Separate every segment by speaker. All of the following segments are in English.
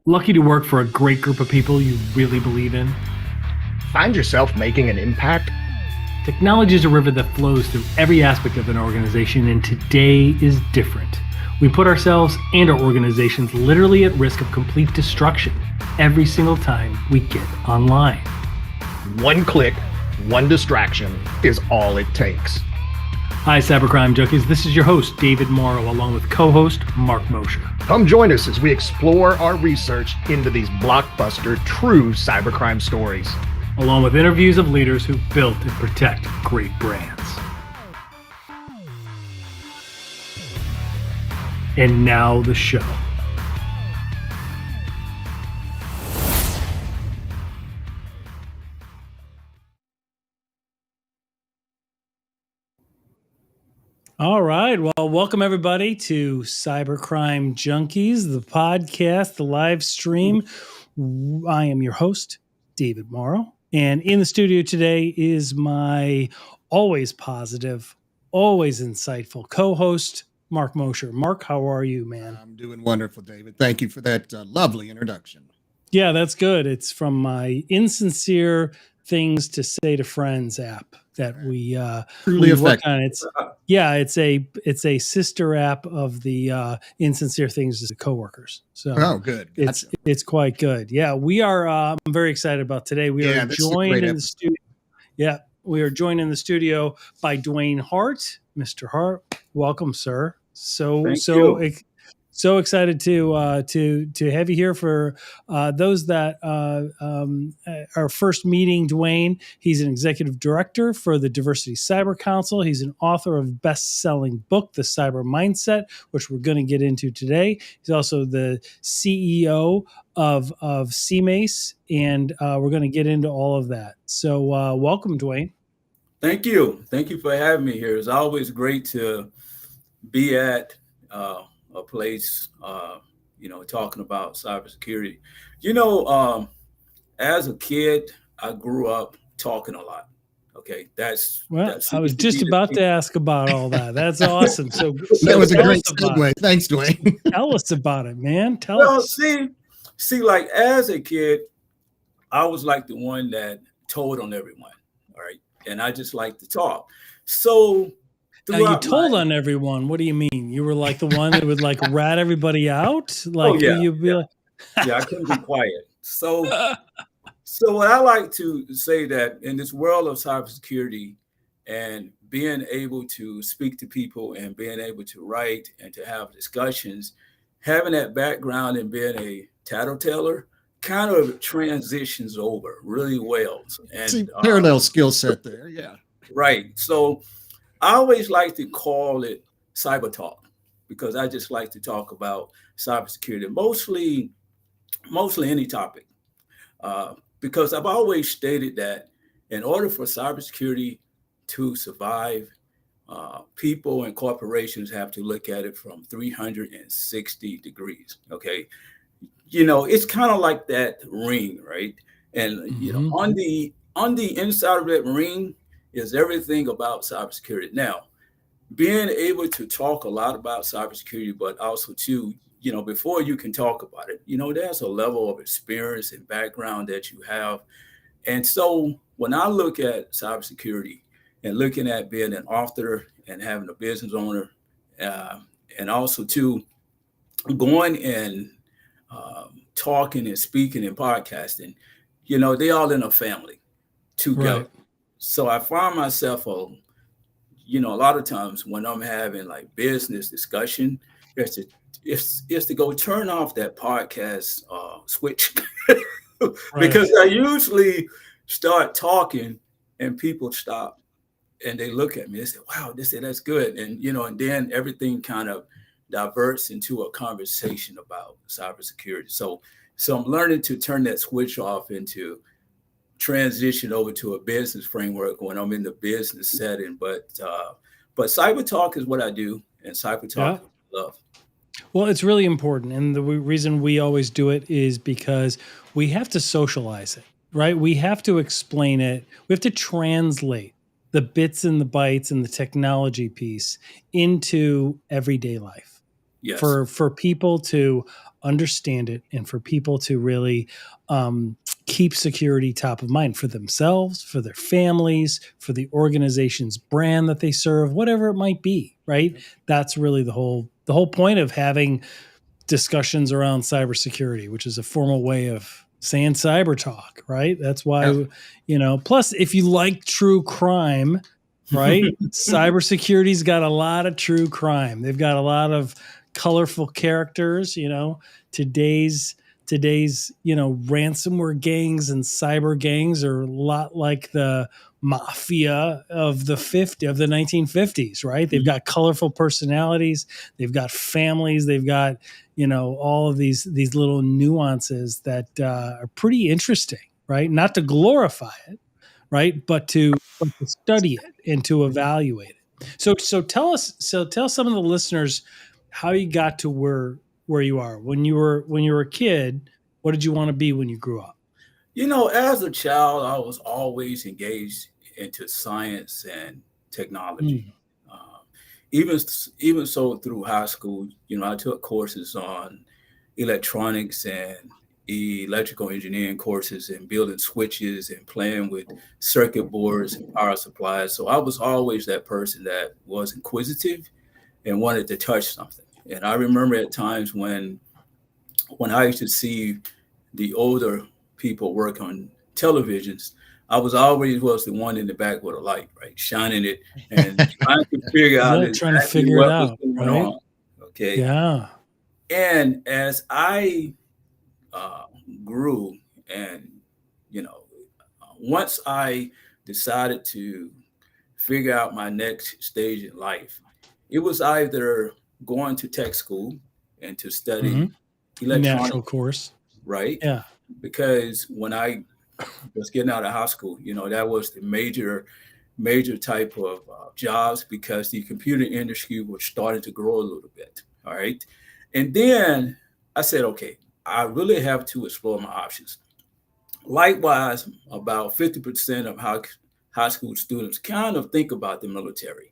Speaker 1: Lucky to work for a great group of people you really believe in?
Speaker 2: Find yourself making an impact?
Speaker 1: Technology is a river that flows through every aspect of an organization, and today is different. We put ourselves and our organizations literally at risk of complete destruction every single time we get online.
Speaker 2: One click, one distraction is all it takes.
Speaker 1: Hi, Cybercrime Junkies. This is your host, David Morrow, along with co-host Mark Mosher.
Speaker 2: Come join us as we explore our research into these blockbuster, true cybercrime stories,
Speaker 1: along with interviews of leaders who built and protect great brands. And now the show. All right. Well, welcome everybody to Cybercrime Junkies, the podcast, the live stream. I am your host, David Morrow. And in the studio today is my always positive, always insightful co-host, Mark Mosher. Mark, how are you, man?
Speaker 3: I'm doing wonderful, David. Thank you for that lovely introduction.
Speaker 1: Yeah, that's good. It's from my Insincere Things to Say to Friends app that we
Speaker 3: Truly
Speaker 1: work on. It's a sister app of the Insincere Things to Coworkers. So
Speaker 3: good.
Speaker 1: Gotcha. It's quite good. Yeah, we are. I'm very excited about today. We are joined in the studio. Yeah, we are joined in the studio by Dewayne Hart. Mr. Hart, welcome, sir. So excited to have you here. For those that are first meeting Dewayne, he's an executive director for the Diversity Cyber Council. He's an author of best-selling book, The Cyber Mindset, which we're going to get into today. He's also the CEO of CMACE, and we're going to get into all of that. So welcome, Dewayne.
Speaker 4: Thank you. Thank you for having me here. It's always great to be at a place, talking about cybersecurity. As a kid, I grew up talking a lot. Okay,
Speaker 1: I was just about to ask about all that. That's awesome. So
Speaker 3: that was a great segue. Thanks, Dewayne.
Speaker 1: Tell us about it, man. Tell us.
Speaker 4: See, like as a kid, I was like the one that told on everyone. All right, and I just like to talk. So.
Speaker 1: Now you told on everyone. What do you mean? You were like the one that would like rat everybody out? Like, you'd be like,
Speaker 4: I couldn't be quiet. So what I like to say that in this world of cybersecurity and being able to speak to people and being able to write and to have discussions, having that background and being a tattleteller kind of transitions over really well. And
Speaker 3: parallel skill set there. Yeah.
Speaker 4: Right. So I always like to call it cyber talk because I just like to talk about cybersecurity, mostly any topic, because I've always stated that in order for cybersecurity to survive, people and corporations have to look at it from 360 degrees. Okay, it's kind of like that ring, right? And on the inside of that ring is everything about cybersecurity. Now, being able to talk a lot about cybersecurity, but also too, before you can talk about it, there's a level of experience and background that you have. And so when I look at cybersecurity and looking at being an author and having a business owner, and also too, going and talking and speaking and podcasting, they all in a family together. Right. So I find myself, a lot of times when I'm having like business discussion, it's to go turn off that podcast switch because I usually start talking and people stop and they look at me and say, wow, that's good. And, and then everything kind of diverts into a conversation about cybersecurity. So I'm learning to turn that switch off into transition over to a business framework when I'm in the business setting. But cyber talk is what I do, and cyber talk is what I love.
Speaker 1: Well, it's really important. And the reason we always do it is because we have to socialize it, right? We have to explain it. We have to translate the bits and the bytes and the technology piece into everyday life.
Speaker 4: Yes.
Speaker 1: For people to understand it and for people to really keep security top of mind for themselves, for their families, for the organization's brand that they serve, whatever it might be, right? That's really the whole point of having discussions around cybersecurity, which is a formal way of saying cyber talk, right? That's why, plus if you like true crime, right? Cybersecurity's got a lot of true crime. They've got a lot of colorful characters, today's ransomware gangs and cyber gangs are a lot like the mafia of the 1950s, right? They've got colorful personalities, they've got families, they've got all of these little nuances that are pretty interesting, right? Not to glorify it, right, but to study it and to evaluate it. So tell some of the listeners how you got to where you are when you were a kid. What did you want to be when you grew up?
Speaker 4: As a child, I was always engaged into science and technology. Even so, through high school, I took courses on electronics and electrical engineering courses and building switches and playing with circuit boards and power supplies. So I was always that person that was inquisitive and wanted to touch something. And I remember at times when I used to see the older people work on televisions, I was always the one in the back with a light, right, shining it and trying to figure out
Speaker 1: trying to
Speaker 4: exactly
Speaker 1: figure
Speaker 4: what
Speaker 1: it out,
Speaker 4: was going
Speaker 1: right?
Speaker 4: on. Okay.
Speaker 1: Yeah.
Speaker 4: And as I grew, and once I decided to figure out my next stage in life, it was either going to tech school and to study
Speaker 1: Natural
Speaker 4: electronics,
Speaker 1: course.
Speaker 4: right?
Speaker 1: Yeah.
Speaker 4: Because when I was getting out of high school, that was the major type of jobs, because the computer industry was starting to grow a little bit. All right. And then I said, okay, I really have to explore my options. Likewise, about 50% of high school students kind of think about the military.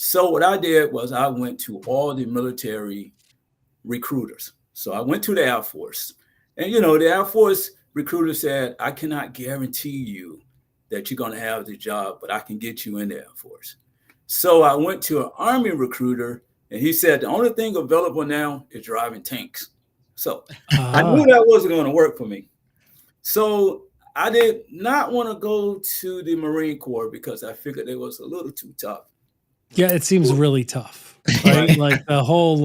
Speaker 4: So what I did was I went to all the military recruiters. So I went to the Air Force, and the Air Force recruiter said, I cannot guarantee you that you're going to have the job, but I can get you in the Air Force. So I went to an Army recruiter, and he said, the only thing available now is driving tanks. So I knew that wasn't going to work for me. So I did not want to go to the Marine Corps because I figured it was a little too tough.
Speaker 1: Yeah, it seems really tough, right? Like the whole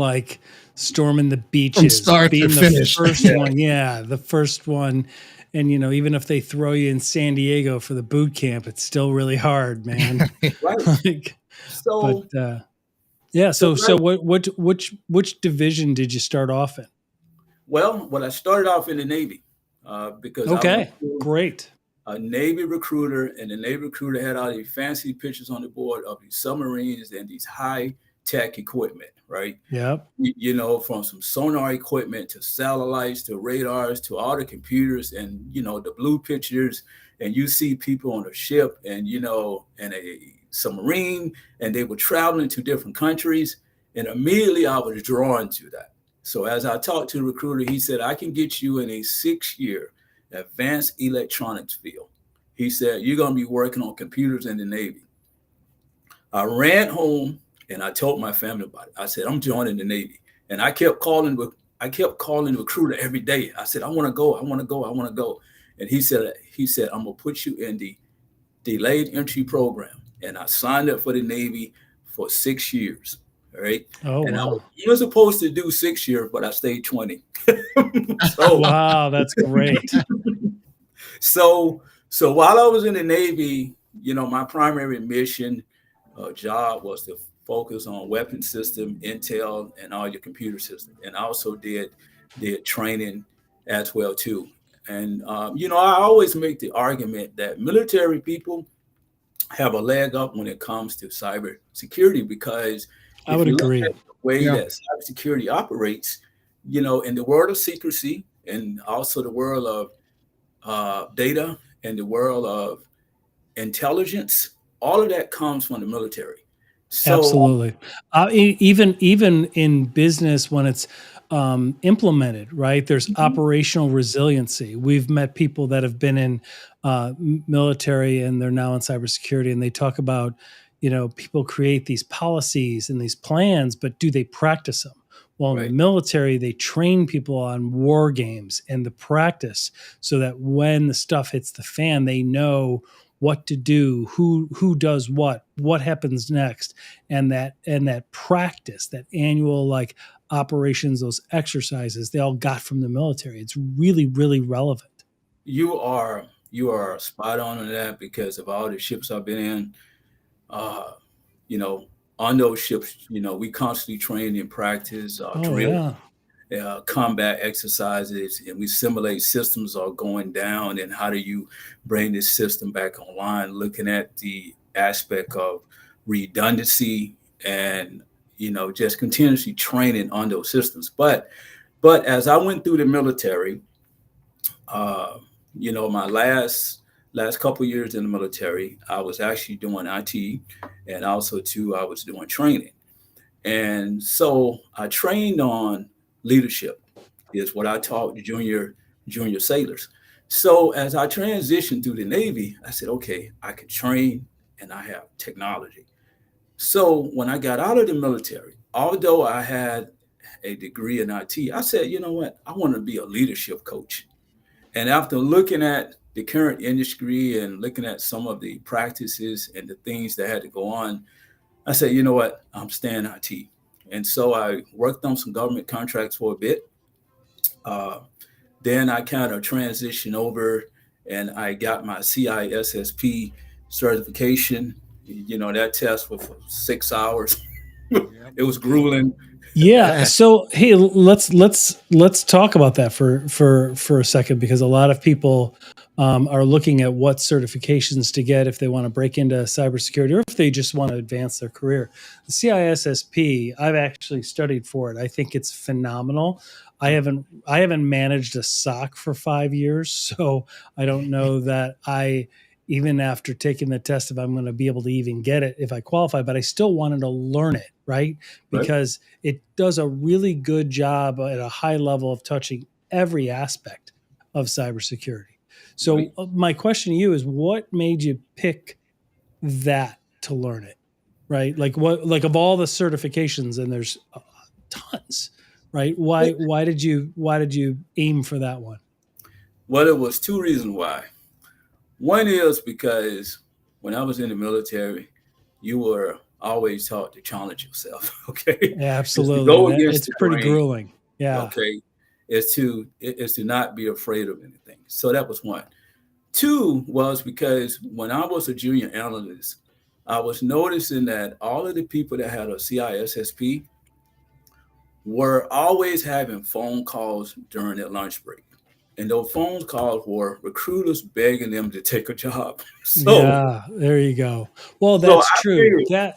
Speaker 1: storming the beaches,
Speaker 3: From start
Speaker 1: being
Speaker 3: to
Speaker 1: the
Speaker 3: finish.
Speaker 1: first one. Yeah, the first one. And even if they throw you in San Diego for the boot camp, it's still really hard, man.
Speaker 4: Right. So
Speaker 1: yeah. So which division did you start off in?
Speaker 4: Well, I started off in the Navy because I went to
Speaker 1: great.
Speaker 4: a Navy recruiter, and the Navy recruiter had all these fancy pictures on the board of these submarines and these high-tech equipment, right?
Speaker 1: Yep.
Speaker 4: From some sonar equipment to satellites to radars to all the computers and, the blue pictures. And you see people on a ship and, in a submarine, and they were traveling to different countries. And immediately I was drawn to that. So as I talked to the recruiter, he said, I can get you in a 6-year advanced electronics field. He said, you're going to be working on computers in the Navy. I ran home and I told my family about it. I said, I'm joining the Navy. And I kept calling the recruiter every day. I said, I want to go. And he said, I'm going to put you in the delayed entry program. And I signed up for the Navy for 6 years. All right.
Speaker 1: Oh,
Speaker 4: and
Speaker 1: wow.
Speaker 4: I was supposed to do 6 years, but I stayed 20.
Speaker 1: Wow, that's great.
Speaker 4: So while I was in the Navy, my primary mission job was to focus on weapon system, intel, and all your computer systems. And I also did training as well too. And I always make the argument that military people have a leg up when it comes to cybersecurity, because
Speaker 1: I would agree.
Speaker 4: Look at the way that cybersecurity operates, in the world of secrecy and also the world of data and the world of intelligence, all of that comes from the military. So,
Speaker 1: absolutely. Even in business, when it's implemented, right? There's operational resiliency. We've met people that have been in military and they're now in cybersecurity, and they talk about, people create these policies and these plans, but do they practice them? Well, in the
Speaker 4: Right.
Speaker 1: military, they train people on war games and the practice so that when the stuff hits the fan, they know what to do, who does what happens next, and that practice, that annual like operations, those exercises, they all got from the military. It's really, really relevant.
Speaker 4: You are spot on that, because of all the ships I've been in. Uh, you know, on those ships, we constantly train and practice
Speaker 1: Oh
Speaker 4: drill,
Speaker 1: yeah.
Speaker 4: combat exercises, and we simulate systems are going down, and how do you bring this system back online, looking at the aspect of redundancy, and just continuously training on those systems. But as I went through the military, uh, my last couple years in the military, I was actually doing IT, and also too I was doing training. And so I trained on leadership, is what I taught the junior sailors. So as I transitioned through the Navy, I said, okay, I can train and I have technology. So when I got out of the military, although I had a degree in IT, I said, you know what? I want to be a leadership coach. And after looking at the current industry and looking at some of the practices and the things that had to go on, I said, you know what? I'm staying IT. And so I worked on some government contracts for a bit. Uh, then I kind of transitioned over and I got my CISSP certification. That test was for 6 hours.
Speaker 3: Yep.
Speaker 4: It was grueling.
Speaker 1: Yeah. So hey, let's talk about that for a second, because a lot of people are looking at what certifications to get if they want to break into cybersecurity or if they just want to advance their career. The CISSP, I've actually studied for it. I think it's phenomenal. I haven't managed a SOC for 5 years, so I don't know that I, even after taking the test, if I'm going to be able to even get it if I qualify. But I still wanted to learn it, right?
Speaker 4: Right.
Speaker 1: Because it does a really good job at a high level of touching every aspect of cybersecurity. So
Speaker 4: Right.
Speaker 1: my question to you is, what made you pick that to learn it? Right? Like of all the certifications, and there's tons, right? Why did you aim for that one?
Speaker 4: Well, it was two reasons why. One is because when I was in the military, you were always taught to challenge yourself. Okay, is to
Speaker 1: Absolutely.
Speaker 4: go
Speaker 1: And
Speaker 4: against
Speaker 1: it's
Speaker 4: the
Speaker 1: pretty
Speaker 4: grain.
Speaker 1: grueling. Yeah.
Speaker 4: Okay, is to not be afraid of anything. So that was one. Two was because when I was a junior analyst, I was noticing that all of the people that had a CISSP were always having phone calls during their lunch break. And those phone calls were recruiters begging them to take a job. So,
Speaker 1: Yeah, there you go. Well,
Speaker 4: so
Speaker 1: that's
Speaker 4: I
Speaker 1: true.
Speaker 4: figured,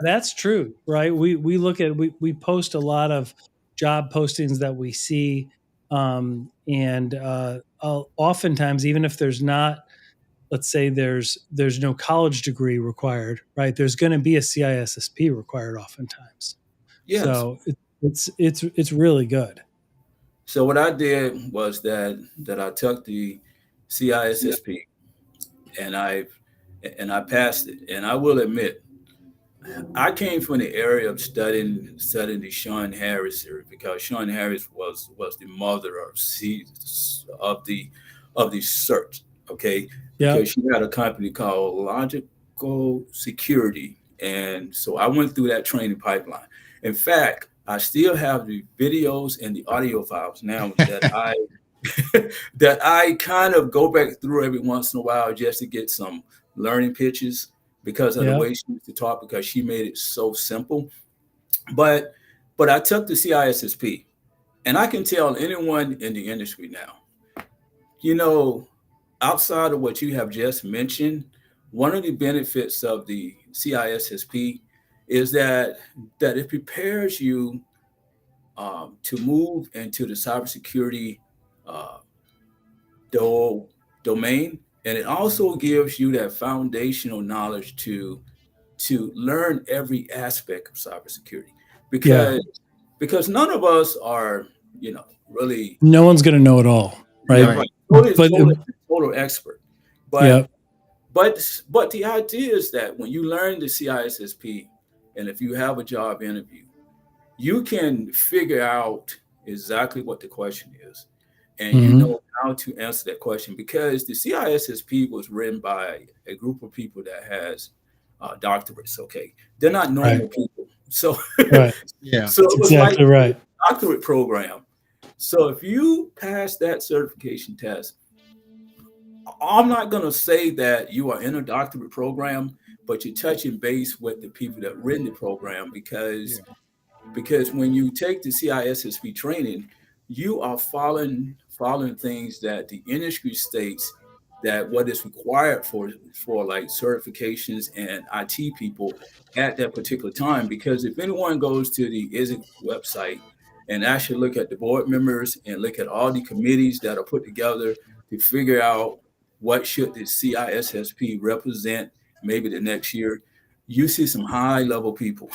Speaker 1: That's true, right? We look at we post a lot of job postings that we see, and oftentimes, even if there's not, let's say there's no college degree required, right? There's going to be a CISSP required oftentimes.
Speaker 4: yes.
Speaker 1: So it's really good.
Speaker 4: So what I did was that I took the CISSP and I passed it. And I will admit, I came from the area of studying the Sean Harris series, because Sean Harris was the mother of the search. Okay, because
Speaker 1: Yep.
Speaker 4: she had a company called Logical Security, and so I went through that training pipeline. In fact, I still have the videos and the audio files now that I that I kind of go back through every once in a while just to get some learning pitches, because of the
Speaker 1: Yep.
Speaker 4: way she used to talk, because she made it so simple. But I took the CISSP, and I can tell anyone in the industry now, you know, outside of what you have just mentioned, one of the benefits of the CISSP is that it prepares you to move into the cybersecurity uh, do- domain, and it also gives you that foundational knowledge to learn every aspect of cybersecurity.
Speaker 1: Yeah.
Speaker 4: Because because none of us are, really.
Speaker 1: No one's going to know it all,
Speaker 4: Yeah,
Speaker 1: right?
Speaker 4: right. Totally,
Speaker 1: But
Speaker 4: total expert.
Speaker 1: yeah,
Speaker 4: But but the idea is that when you learn the CISSP, and if you have a job interview, you can figure out exactly what the question is, and you
Speaker 1: mhm,
Speaker 4: know how to answer that question, because the CISSP was written by a group of people that has doctorates. Okay, they're not
Speaker 1: right,
Speaker 4: normal people, so
Speaker 1: right.
Speaker 3: Yeah.
Speaker 4: so
Speaker 1: That's
Speaker 4: it was like
Speaker 1: exactly
Speaker 4: a
Speaker 1: right.
Speaker 4: doctorate program. So if you pass that certification test, I'm not going to say that you are in a doctorate program, but you're touching base with the people that written the program,
Speaker 3: Yeah.
Speaker 4: because when you take the CISSP training, you are following things that the industry states that what is required for like certifications and IT people at that particular time. Because if anyone goes to the ISIC website and actually look at the board members and look at all the committees that are put together to figure out what should the CISSP represent maybe the next year, you see some high level people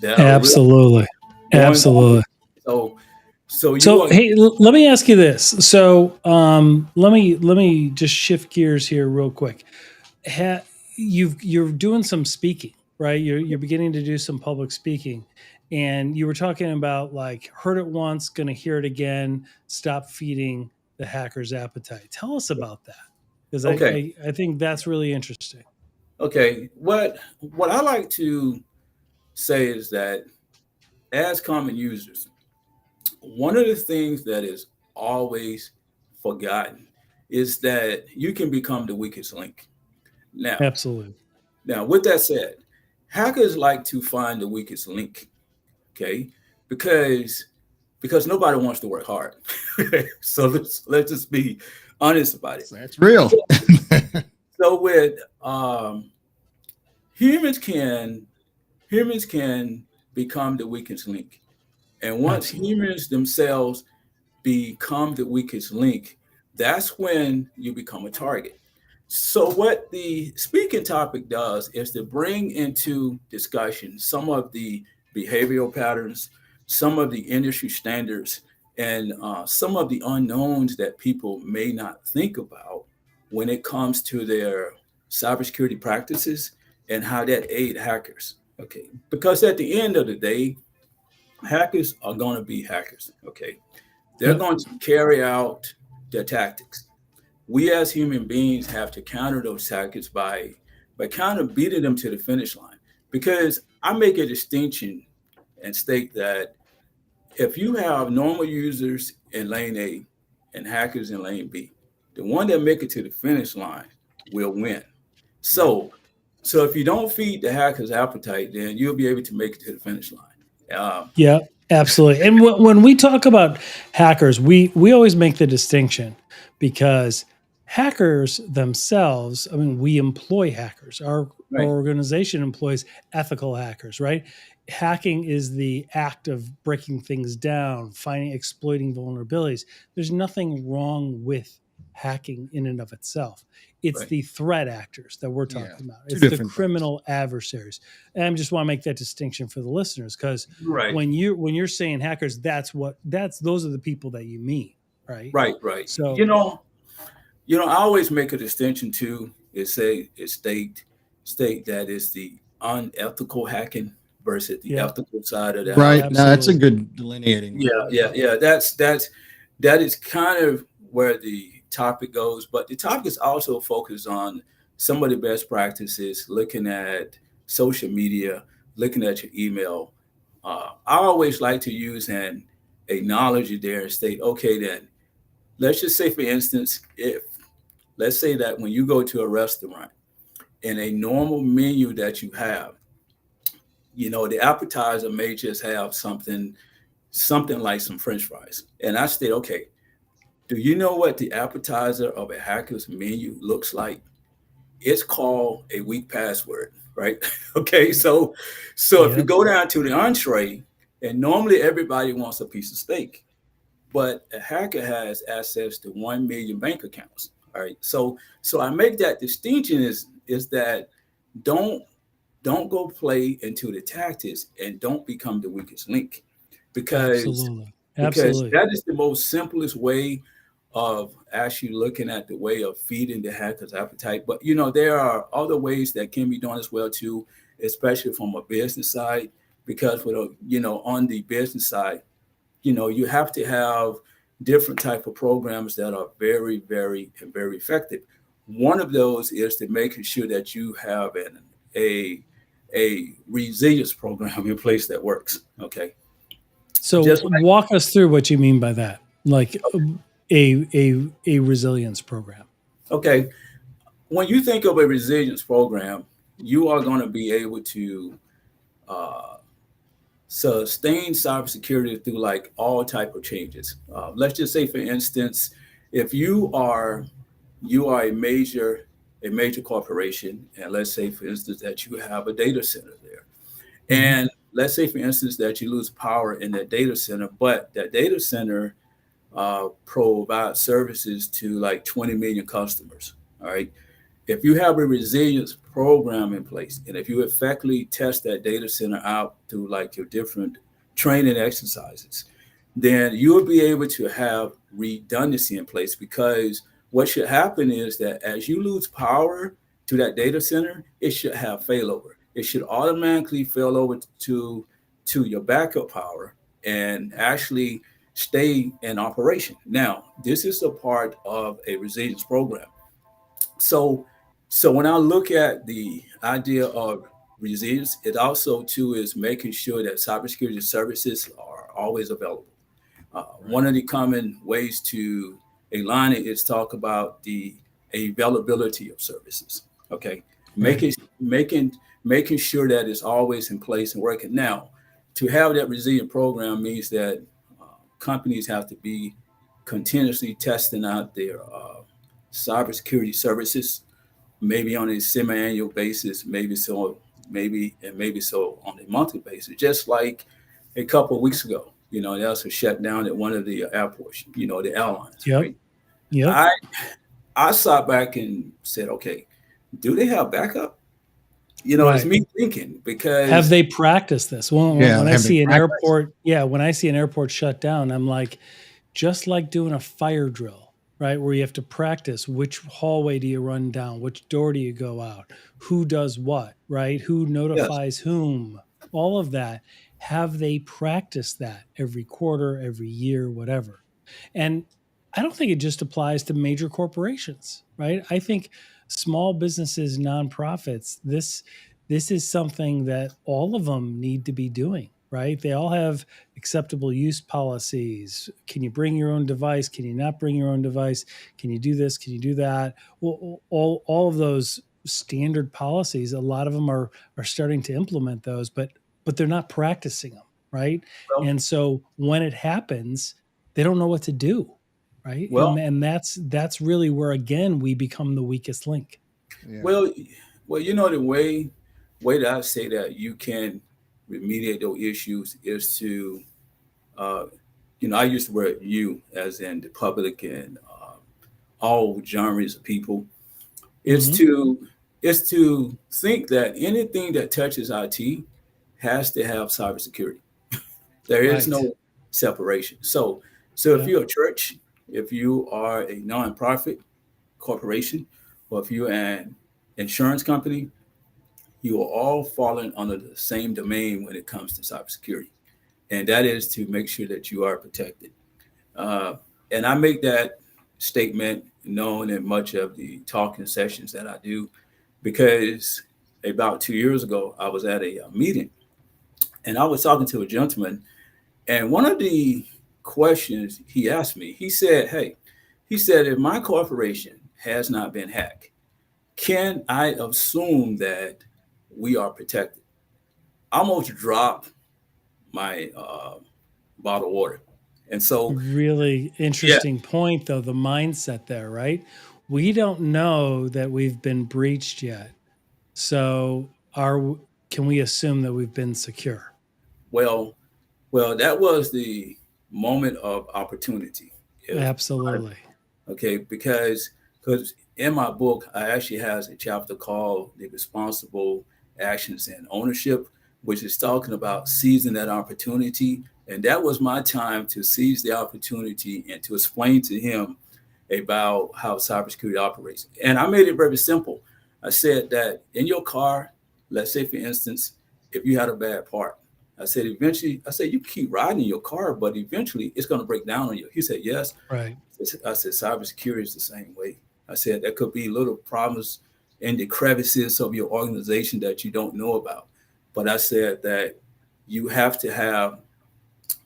Speaker 4: that are really
Speaker 1: Absolutely.
Speaker 4: going on with
Speaker 1: Absolutely.
Speaker 4: it. So you
Speaker 1: So,
Speaker 4: are
Speaker 1: hey, let me ask you this. So, let me just shift gears here real quick. Ha, you're doing some speaking, right? You're beginning to do some public speaking, and you were talking about like heard it once, going to hear it again. Stop feeding the hacker's appetite. Tell us about that, because
Speaker 4: okay.
Speaker 1: I think that's really interesting.
Speaker 4: Okay. What I like to say is that as common users, one of the things that is always forgotten is that you can become the weakest link. Now,
Speaker 1: Absolutely.
Speaker 4: with that said, hackers like to find the weakest link, okay? Because nobody wants to work hard. So let's just be honest about it.
Speaker 3: That's real.
Speaker 4: So with humans can humans can become the weakest link, and once
Speaker 1: Absolutely.
Speaker 4: humans themselves become the weakest link, that's when you become a target. So what the speaking topic does is to bring into discussion some of the behavioral patterns, some of the industry standards, and some of the unknowns that people may not think about when it comes to their cybersecurity practices and how that aid hackers. Okay, because at the end of the day, hackers are going to be hackers. Okay, they're
Speaker 1: Yep.
Speaker 4: going to carry out their tactics. We as human beings have to counter those tactics by kind of beating them to the finish line. Because I make a distinction and state that if you have normal users in lane A and hackers in lane B, the one that make it to the finish line will win.
Speaker 3: Yeah.
Speaker 4: So, if you don't feed the hacker's appetite, then you'll be able to make it to the finish line.
Speaker 1: Yeah, absolutely. And when we talk about hackers, we always make the distinction because hackers themselves, I mean, we employ hackers. Our
Speaker 4: Right,
Speaker 1: organization employs ethical hackers, right? Hacking is the act of breaking things down, finding, exploiting vulnerabilities. There's nothing wrong with hacking in and of itself. It's
Speaker 4: right,
Speaker 1: the threat actors that we're
Speaker 3: Yeah.
Speaker 1: talking about.
Speaker 3: Two
Speaker 1: It's the
Speaker 3: different things.
Speaker 1: criminal adversaries. And I just want to make that distinction for the listeners because
Speaker 4: right,
Speaker 1: when you're saying hackers, those are the people that you mean, right?
Speaker 4: right.
Speaker 1: So
Speaker 4: I always make a distinction too. It state that it's the unethical hacking versus the
Speaker 1: yeah,
Speaker 4: ethical side of the house.
Speaker 3: Right. Now that's a
Speaker 1: absolutely.
Speaker 3: good delineating
Speaker 4: Yeah,
Speaker 3: line.
Speaker 4: yeah,
Speaker 3: Yeah.
Speaker 4: yeah. That is kind of where the topic goes, but the topic is also focused on some of the best practices, looking at social media, looking at your email. I always like to use an analogy there and state, okay, then let's just say, for instance, if let's say that when you go to a restaurant and a normal menu that you have, the appetizer may just have something like some French fries. And I state, okay, do you know what the appetizer of a hacker's menu looks like? It's called a weak password, right? Okay, so if you
Speaker 1: Yep.
Speaker 4: go down to the entree, and normally everybody wants a piece of steak, but a hacker has access to 1 million bank accounts. All right. So I make that distinction is that don't don't go play into the tactics and don't become the weakest link. because
Speaker 1: Absolutely.
Speaker 4: because
Speaker 1: Absolutely.
Speaker 4: that is the most simplest way of actually looking at the way of feeding the hacker's appetite. But there are other ways that can be done as well too, especially from a business side. Because on the business side, you have to have different type of programs that are very, very, and very effective. One of those is to making sure that you have a a resilience program in place that works. Okay,
Speaker 1: So
Speaker 4: just
Speaker 1: walk us through what you mean by that, like a resilience program.
Speaker 4: okay. When you think of a resilience program, you are going to be able to uh, sustain cybersecurity through like all type of changes. Let's just say, for instance, if you are a major corporation, and let's say, for instance, that you have a data center there,
Speaker 1: Mm-hmm.
Speaker 4: and let's say, for instance, that you lose power in that data center, but that data center provides services to like 20 million customers. All right. If you have a resilience program in place, and if you effectively test that data center out through like your different training exercises, then you will be able to have redundancy in place. Because what should happen is that as you lose power to that data center, it should have failover. It should automatically fail over to your backup power and actually stay in operation. Now, this is a part of a resilience program. So, so when I look at the idea of resilience, it also too is making sure that cybersecurity services are always available.
Speaker 3: Right.
Speaker 4: One of the common ways to align it is talk about the availability of services. Okay,
Speaker 1: Right.
Speaker 4: making sure that it's always in place and working. Now, to have that resilient program means that companies have to be continuously testing out their cybersecurity services, maybe on a semi-annual basis, maybe so on a monthly basis. Just like a couple of weeks ago, there was a shutdown at one of the airports, the airlines,
Speaker 1: Yep.
Speaker 4: right?
Speaker 1: Yep.
Speaker 4: I sat back and said, okay, do they have backup? It's
Speaker 1: Right.
Speaker 4: me thinking
Speaker 1: Have
Speaker 4: because
Speaker 1: they practiced this?
Speaker 3: Yeah.
Speaker 1: When I
Speaker 3: Have they
Speaker 1: see an
Speaker 3: practiced?
Speaker 1: airport, yeah, when I see an airport shut down, I'm like, just like doing a fire drill, right? Where you have to practice which hallway do you run down, which door do you go out, who does what, right? Who
Speaker 4: yes,
Speaker 1: notifies whom, all of that. Have they practiced that every quarter, every year, whatever? And I don't think it just applies to major corporations, right? I think small businesses, nonprofits, this is something that all of them need to be doing, right? They all have acceptable use policies. Can you bring your own device? Can you not bring your own device? Can you do this? Can you do that? Well, all of those standard policies, a lot of them are starting to implement those, but they're not practicing them, right?
Speaker 4: well,
Speaker 1: And so when it happens, they don't know what to do, right?
Speaker 4: well,
Speaker 1: And that's really where again we become the weakest link.
Speaker 3: Yeah.
Speaker 4: well, the way that I say that you can remediate those issues is to uh, I use the word you as in the public and all genres of people, is
Speaker 1: Hmm.
Speaker 4: to think that anything that touches IT has to have cybersecurity. There is
Speaker 1: Right.
Speaker 4: no separation. So if
Speaker 1: Yeah.
Speaker 4: you're a church, if you are a nonprofit corporation, or if you're an insurance company, you are all falling under the same domain when it comes to cybersecurity, and that is to make sure that you are protected. Uh, and I make that statement known in much of the talking sessions that I do, because about 2 years ago, I was at a meeting and I was talking to a gentleman. And one of the questions he asked me, he said, hey, if my corporation has not been hacked, can I assume that we are protected? I almost dropped my bottle of water. And so,
Speaker 1: Really
Speaker 4: yeah,
Speaker 1: interesting point, though, the mindset there, right? We don't know that we've been breached yet. So can we assume that we've been secure?
Speaker 4: well, that was the moment of opportunity. If
Speaker 1: Absolutely.
Speaker 4: Okay, because in my book I actually has a chapter called "The Responsible Actions and Ownership," which is talking about seizing that opportunity And that was my time to seize the opportunity and to explain to him about how cybersecurity operates. And I made it very simple. I said that in your car, let's say, for instance, if you had a bad part, I said, eventually, I said, you keep riding your car, but eventually it's going to break down on you. He said, yes.
Speaker 1: Right.
Speaker 4: I said, cybersecurity is the same way. I said, there could be little problems in the crevices of your organization that you don't know about. But I said that you have to have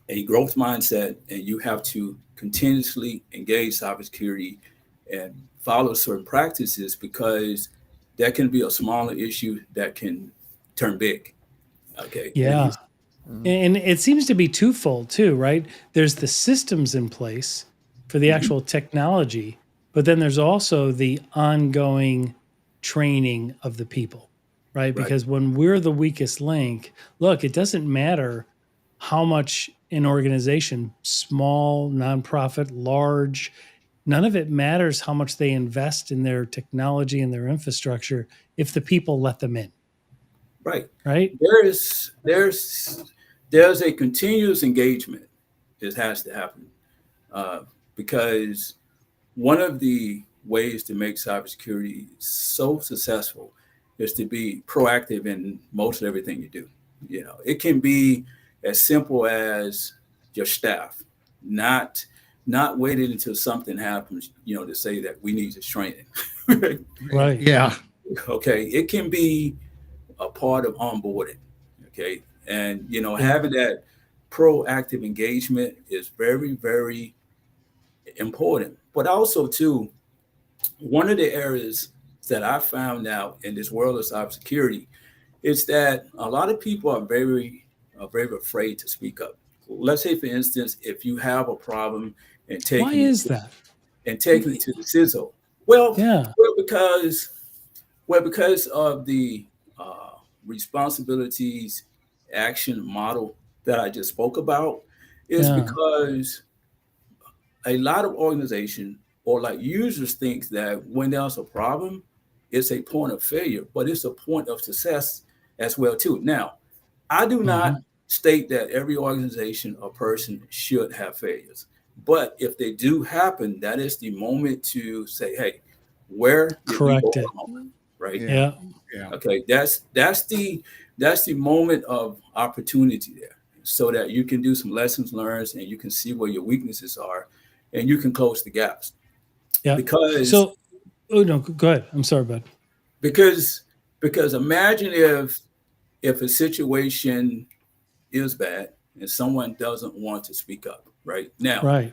Speaker 4: a growth mindset and you have to continuously engage cybersecurity and follow certain practices, because that can be a smaller issue that can turn big. Okay.
Speaker 1: Yeah.
Speaker 3: Mhm.
Speaker 1: And it seems to be twofold too, right? There's the systems in place for the
Speaker 4: Mhm.
Speaker 1: actual technology, but then there's also the ongoing training of the people, right?
Speaker 4: Right.
Speaker 1: Because when we're the weakest link, look, it doesn't matter how much an organization, small, nonprofit, large, none of it matters how much they invest in their technology and their infrastructure if the people let them in,
Speaker 4: Right.
Speaker 1: right?
Speaker 4: There's a continuous engagement. It has to happen, uh, because one of the ways to make cybersecurity so successful is to be proactive in most everything you do. You know, it can be as simple as your staff, not not waiting until something happens, to say that we need this training.
Speaker 1: Right.
Speaker 3: Yeah.
Speaker 4: Okay, it can be a part of onboarding. Okay, and
Speaker 1: Yeah.
Speaker 4: having that proactive engagement is very, very important. But also, too, one of the areas that I found out in this world of cybersecurity is that a lot of people are very afraid to speak up. Let's say, for instance, if you have a problem and
Speaker 1: Why
Speaker 4: taking it
Speaker 1: is
Speaker 4: to,
Speaker 1: that?
Speaker 4: and taking it to the CISO, well,
Speaker 1: Yeah.
Speaker 4: well, because of the responsibilities action model that I just spoke about, is
Speaker 1: Yeah.
Speaker 4: because a lot of organization or like users think that when there's a problem, it's a point of failure, but it's a point of success as well too. Now, I do not
Speaker 1: Mhm.
Speaker 4: state that every organization or person should have failures, but if they do happen, that is the moment to say, "Hey, where did we go
Speaker 1: Correct it.
Speaker 4: wrong?" Right?
Speaker 3: Yeah.
Speaker 1: Yeah.
Speaker 3: Yeah.
Speaker 4: Okay, that's the moment of opportunity there, so that you can do some lessons learned and you can see where your weaknesses are, and you can close the gaps.
Speaker 1: Yeah.
Speaker 4: Because
Speaker 1: So, oh no, go ahead. I'm sorry, bud.
Speaker 4: because because imagine if a situation is bad and someone doesn't want to speak up. Right now,
Speaker 1: Right.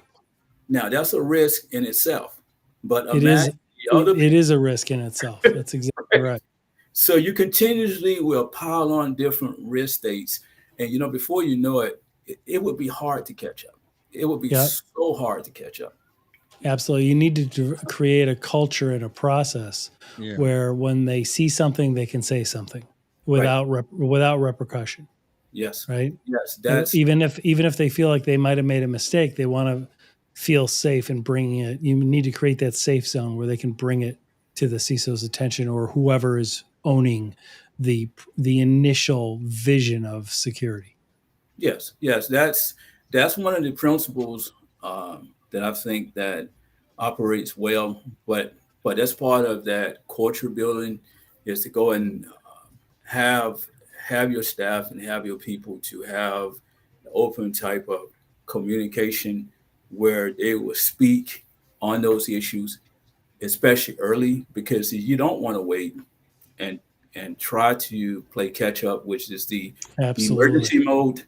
Speaker 4: that's a risk in itself. But
Speaker 1: It
Speaker 4: imagine
Speaker 1: is.
Speaker 4: the other
Speaker 1: It is a risk in itself. That's exactly
Speaker 4: people.
Speaker 1: right.
Speaker 4: So you continuously will pile on different risk states, and before you know it, it would be hard to catch up. It would be
Speaker 1: Yeah.
Speaker 4: so hard to catch up.
Speaker 1: Absolutely. You need to create a culture and a process
Speaker 3: Yeah.
Speaker 1: where when they see something, they can say something
Speaker 4: Right?
Speaker 1: without repercussion.
Speaker 4: Yes.
Speaker 1: Right.
Speaker 4: Yes. That's
Speaker 1: Even if they feel like they might have made a mistake, they want to feel safe in bringing it. You need to create that safe zone where they can bring it to the CISO's attention or whoever is owning the initial vision of security.
Speaker 4: yes. Yes. That's one of the principles that I think that operates well. But that's part of that culture building, is to go and have have your staff and have your people to have an open type of communication where they will speak on those issues, especially early, because you don't want to wait and try to play catch up, which is the
Speaker 1: Absolutely.
Speaker 4: emergency mode.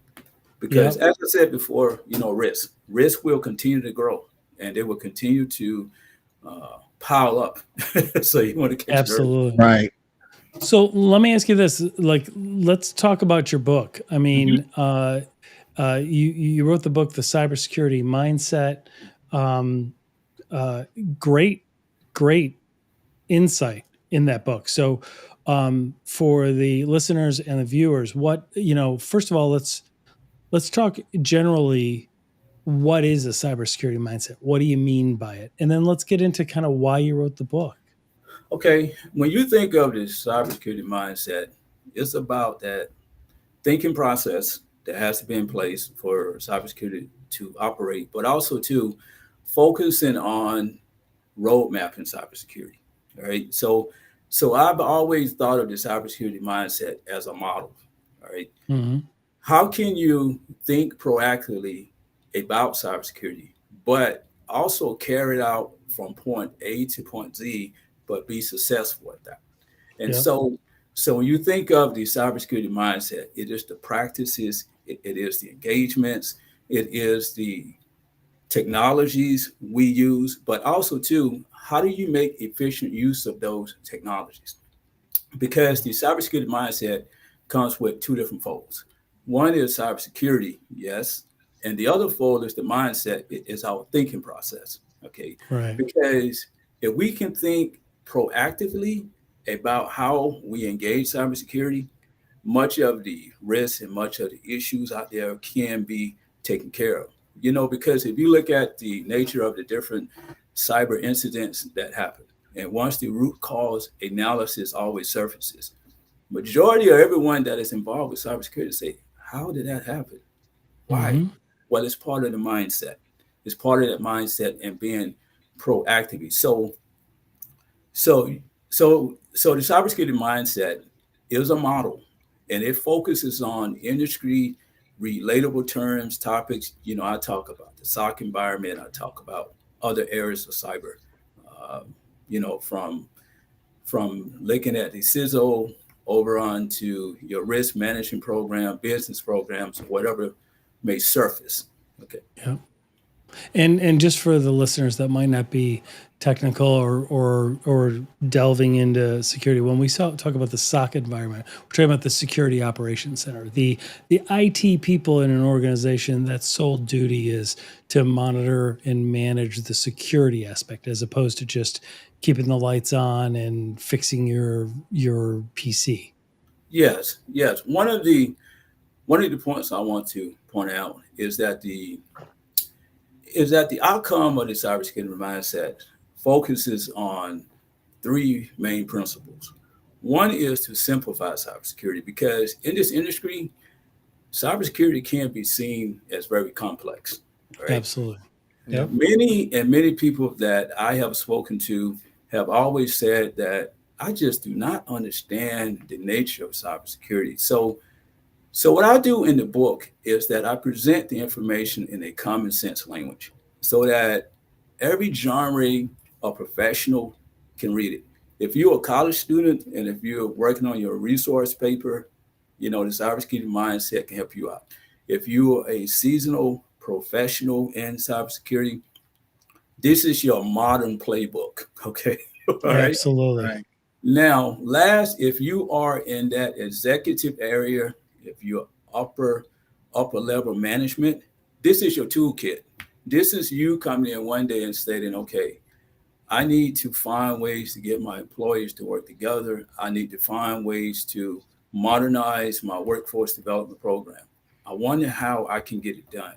Speaker 4: Because
Speaker 1: Yep.
Speaker 4: as I said before, risk will continue to grow, and they will continue to pile up. So you want to catch it early.
Speaker 1: Absolutely.
Speaker 3: Right.
Speaker 1: So let me ask you this: like, let's talk about your book. I
Speaker 4: Mhm.
Speaker 1: mean, you wrote the book, The Cybersecurity Mindset. Um, uh, great, great insight in that book. So, for the listeners and the viewers, first of all, let's talk generally. What is a cybersecurity mindset? What do you mean by it? And then let's get into kind of why you wrote the book.
Speaker 4: Okay, when you think of the cybersecurity mindset, it's about that thinking process. that has to be in place for cybersecurity to operate, but also to focusing on roadmap in cybersecurity. All right. So I've always thought of the cybersecurity mindset as a model. All right.
Speaker 1: Mm-hmm.
Speaker 4: How can you think proactively about cybersecurity, but also carry it out from point A to point Z, but be successful at that? And
Speaker 1: Yeah.
Speaker 4: so when you think of the cybersecurity mindset, it is the practices, it is the engagements, it is the technologies we use, but also too, how do you make efficient use of those technologies? Because the cybersecurity mindset comes with two different folds. One is cybersecurity, yes, and the other fold is the mindset. It is our thinking process. Okay,
Speaker 1: Right.
Speaker 4: because if we can think proactively about how we engage cybersecurity, much of the risks and much of the issues out there can be taken care of. Because if you look at the nature of the different cyber incidents that happen, and once the root cause analysis always surfaces, majority of everyone that is involved with cybersecurity say, how did that happen? Why?
Speaker 1: Mm-hmm.
Speaker 4: Well, it's part of the mindset. It's part of that mindset and being proactively. So, so the cybersecurity mindset is a model, and it focuses on industry relatable terms, topics. I talk about the SOC environment. I talk about other areas of cyber. Um, from looking at the CISO over onto your risk management program, business programs, whatever may surface. Okay.
Speaker 1: Yeah. And just for the listeners that might not be technical or delving into security, when we talk about the SOC environment, we're talking about the Security Operations Center, the IT people in an organization that's sole duty is to monitor and manage the security aspect, as opposed to just keeping the lights on and fixing your PC.
Speaker 4: Yes, yes. One of the points I want to point out is that the outcome of the cybersecurity mindset focuses on three main principles. One is to simplify cybersecurity because in this industry, cybersecurity can be seen as very complex. Right?
Speaker 1: Absolutely.
Speaker 3: Yeah.
Speaker 1: Yep.
Speaker 4: Many people that I have spoken to have always said that I just do not understand the nature of cybersecurity. So what I do in the book is that I present the information in a common sense language so that every genre of professional can read it. If you're a college student and if you're working on your resource paper, the cybersecurity mindset can help you out. If you're a seasonal professional in cybersecurity, this is your modern playbook. Okay. All right.
Speaker 1: Absolutely.
Speaker 3: Right.
Speaker 4: Now, last, if you are in that executive area, if you're upper level management, this is your toolkit. This is you coming in one day and stating, okay, I need to find ways to get my employees to work together. I need to find ways to modernize my workforce development program. I wonder how I can get it done.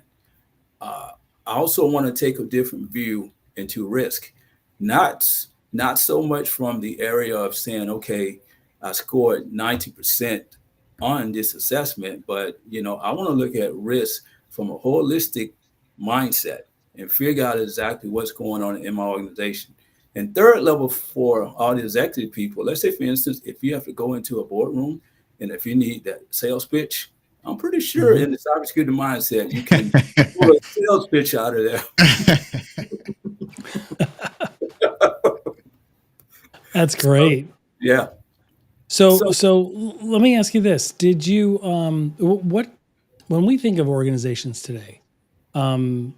Speaker 4: Uh, I also want to take a different view into risk, not not so much from the area of saying, okay, I scored 90% on this assessment, but I want to look at risk from a holistic mindset and figure out exactly what's going on in my organization. And third level for all the executive people, let's say, for instance, if you have to go into a boardroom and if you need that sales pitch, I'm pretty sure
Speaker 1: Mhm.
Speaker 4: in the cybersecurity mindset, you can pull a sales pitch out of there.
Speaker 1: That's
Speaker 4: So,
Speaker 1: great.
Speaker 4: yeah.
Speaker 1: So,
Speaker 4: So,
Speaker 1: so let me ask you this: did you what when we think of organizations today, um,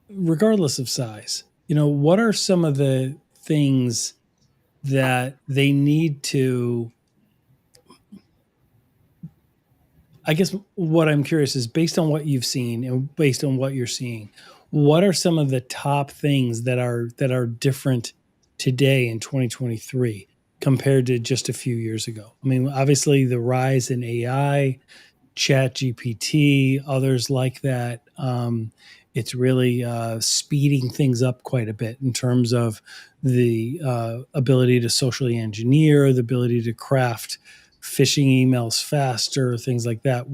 Speaker 1: regardless of size, what are some of the things that they need to? I guess what I'm curious is, based on what you've seen and based on what you're seeing, what are some of the top things that are different today in 2023 compared to just a few years ago? I mean, obviously the rise in AI, Chat GPT, others like that. It's really speeding things up quite a bit in terms of the ability to socially engineer, the ability to craft phishing emails faster, things like that.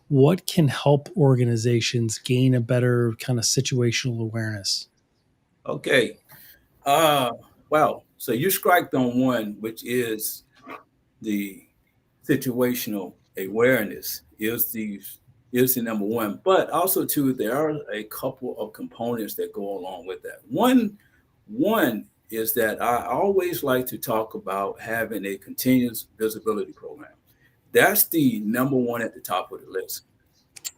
Speaker 1: what can help organizations gain a better kind of situational awareness?
Speaker 4: Okay. Wow. So you striked on one, which is the situational awareness is the number one. But also too, there are a couple of components that go along with that. One is that I always like to talk about having a continuous visibility program. That's the number one at the top of the list.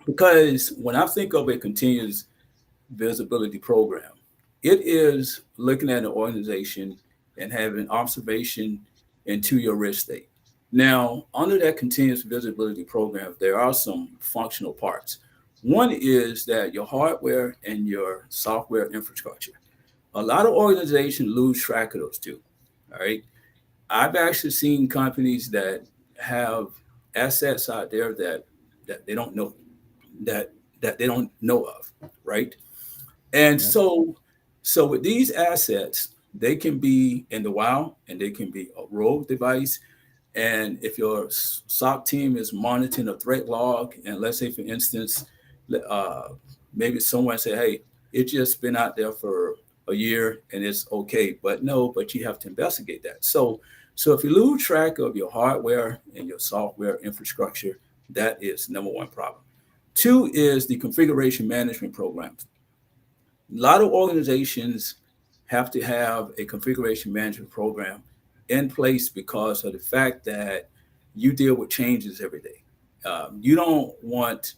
Speaker 4: Because when I think of a continuous visibility program, it is looking at an organization and having observation into your risk state. Now, under that continuous visibility program, there are some functional parts. One is that your hardware and your software infrastructure. A lot of organizations lose track of those two. All right. I've actually seen companies that have assets out there that they don't know that that they don't know of, right? And
Speaker 3: Yeah.
Speaker 4: so with these assets, they can be in the wild and they can be a rogue device. And if your SOC team is monitoring a threat log, and let's say, for instance, uh, maybe someone say, "Hey, it's just been out there for a year and it's okay," but no, but you have to investigate that. So if you lose track of your hardware and your software infrastructure, that is number one problem. Two is the configuration management programs. A lot of organizations have to have a configuration management program in place because of the fact that you deal with changes every day. You don't want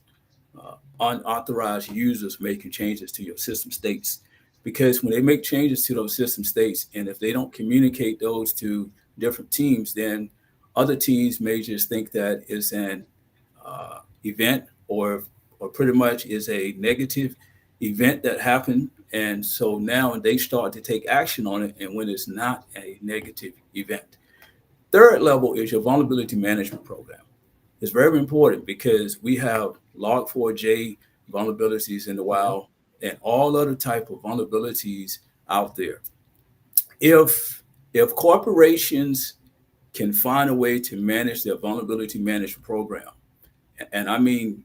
Speaker 4: unauthorized users making changes to your system states, because when they make changes to those system states, and if they don't communicate those to different teams, then other teams may just think that is an event, or pretty much is a negative event that happened, and so now they start to take action on it, and when it's not a negative event. Third level is your vulnerability management program. It's very important because we have log4j vulnerabilities in the
Speaker 3: Yeah.
Speaker 4: wild and all other type of vulnerabilities out there. If corporations can find a way to manage their vulnerability management program, and I mean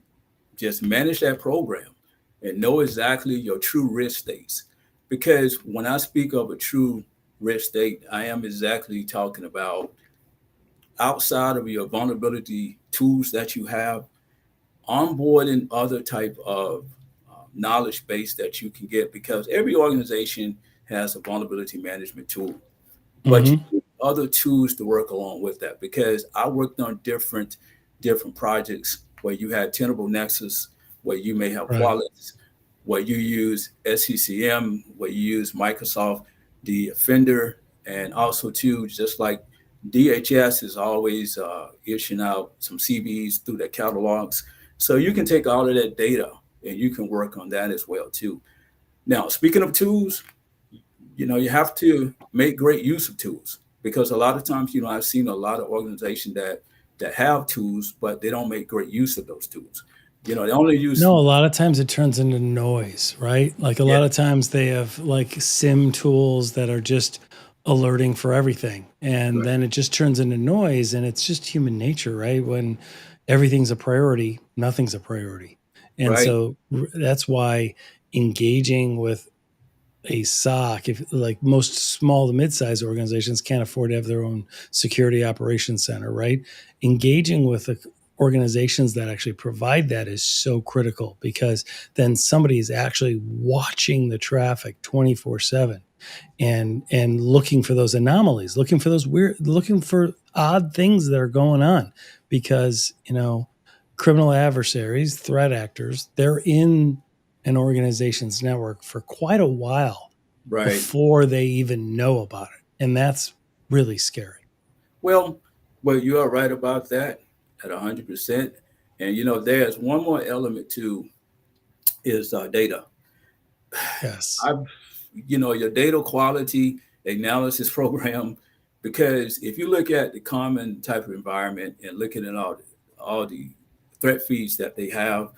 Speaker 4: just manage that program and know exactly your true risk states. Because when I speak of a true risk state, I am exactly talking about outside of your vulnerability tools that you have, onboarding other type of knowledge base that you can get, because every organization has a vulnerability management tool, but you
Speaker 1: Mm-hmm.
Speaker 4: need other tools to work along with that. Because I worked on different projects where you had Tenable Nexus, where you may have
Speaker 1: Right.
Speaker 4: Qualys, where you use SCCM, where you use Microsoft Defender, and also too, just like DHS is always issuing out some CVs through their catalogs. So you can take all of that data and you can work on that as well too. Now, speaking of tools, you have to make great use of tools, because a lot of times, I've seen a lot of organizations that have tools, but they don't make great use of those tools. They only use.
Speaker 1: No, a lot of times it turns into noise, right? Like a
Speaker 4: Yeah,
Speaker 1: lot of times they have like SIM tools that are just alerting for everything. And
Speaker 4: right,
Speaker 1: then it just turns into noise, and it's just human nature, right? When everything's a priority, nothing's a priority. And
Speaker 4: right,
Speaker 1: so that's why engaging with a SOC, if like most small to mid-sized organizations can't afford to have their own security operations center, right? Engaging with the organizations that actually provide that is so critical, because then somebody is actually watching the traffic 24/7 and looking for those anomalies, looking for those weird, looking for odd things that are going on, because criminal adversaries, threat actors, they're in an organization's network for quite a while
Speaker 4: right.
Speaker 1: before they even know about it, and that's really scary.
Speaker 4: Well, you are right about that at 100%. And there's one more element too, is data.
Speaker 1: Yes.
Speaker 4: I, your data quality analysis program, because if you look at the common type of environment and looking at all the threat feeds that they have,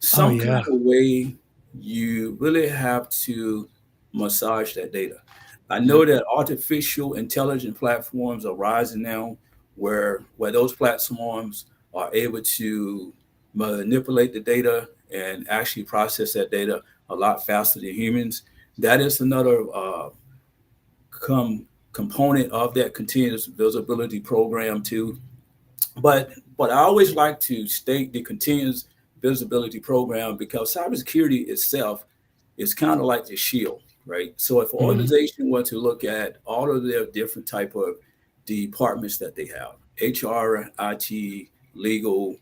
Speaker 1: Oh
Speaker 4: some kind
Speaker 1: yeah.
Speaker 4: of way you really have to massage that data. I
Speaker 3: Yeah.
Speaker 4: know that artificial intelligence platforms are rising now, where those platforms are able to manipulate the data and actually process that data a lot faster than humans. That is another component of that continuous visibility program too. But I always like to state the continuous visibility program because cybersecurity itself is kind of like the shield, right? So if an organization were to look at all of their different type of departments that they have, HR, IT, legal,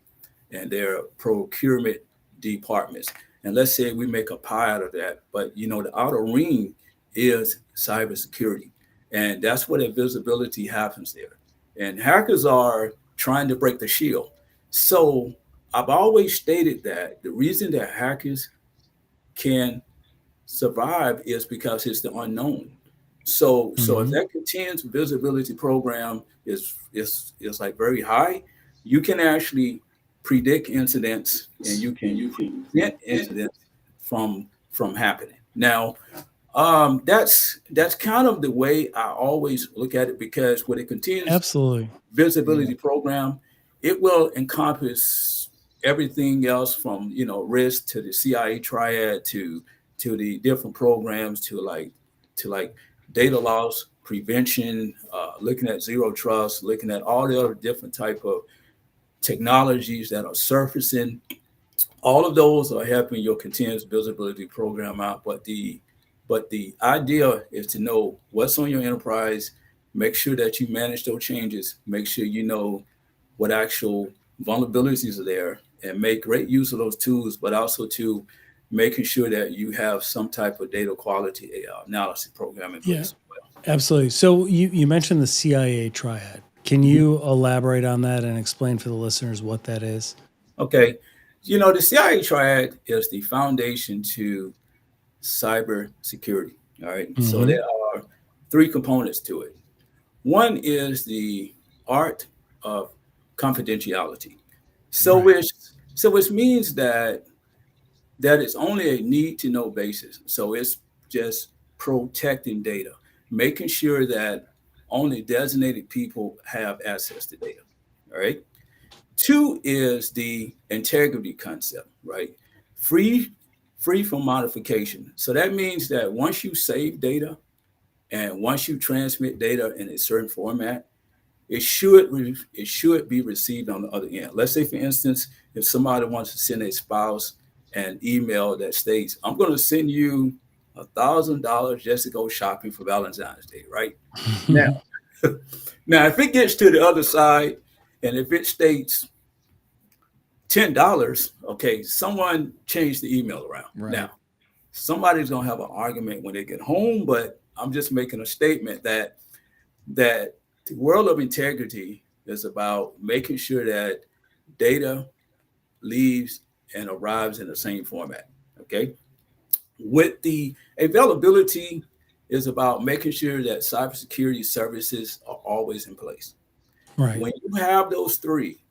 Speaker 4: and their procurement departments, and let's say we make a pie out of that, but the outer ring is cybersecurity, and that's where the visibility happens there. And hackers are trying to break the shield. So I've always stated that the reason that hackers can survive is because it's the unknown. So if that continuous visibility program is like very high, you can actually predict incidents and you can prevent incidents from happening. Now, that's kind of the way I always look at it, because with a continuous
Speaker 1: Absolutely.
Speaker 4: visibility program, it will encompass everything else from risk to the CIA triad to the different programs to like data loss prevention, looking at zero trust, looking at all the other different type of technologies that are surfacing. All of those are helping your continuous visibility program out. But the idea is to know what's on your enterprise, make sure that you manage those changes, make sure you know what actual vulnerabilities are there, and make great use of those tools, but also to making sure that you have some type of data quality analysis program in place as well.
Speaker 1: Absolutely. So you mentioned the CIA triad. Can you elaborate on that and explain for the listeners what that is?
Speaker 4: Okay. The CIA triad is the foundation to cybersecurity. All right. So there are three components to it. One is the art of confidentiality. So
Speaker 1: Right.
Speaker 4: which means that it's only a need to know basis. So it's just protecting data, making sure that only designated people have access to data. All right. Two is the integrity concept, right? Free free from modification. So that means that once you save data and once you transmit data in a certain format, it should be received on the other end. Let's say, for instance, if somebody wants to send a spouse an email that states, "I'm going to send you $1,000 just to go shopping for Valentine's Day," right? Now, now, if it gets to the other side, and if it states $10, okay, someone changed the email around.
Speaker 3: Right.
Speaker 4: Now, somebody's gonna have an argument when they get home, but I'm just making a statement that the world of integrity is about making sure that data leaves and arrives in the same format. Okay. With the availability is about making sure that cybersecurity services are always in place.
Speaker 1: Right.
Speaker 4: When you have those three,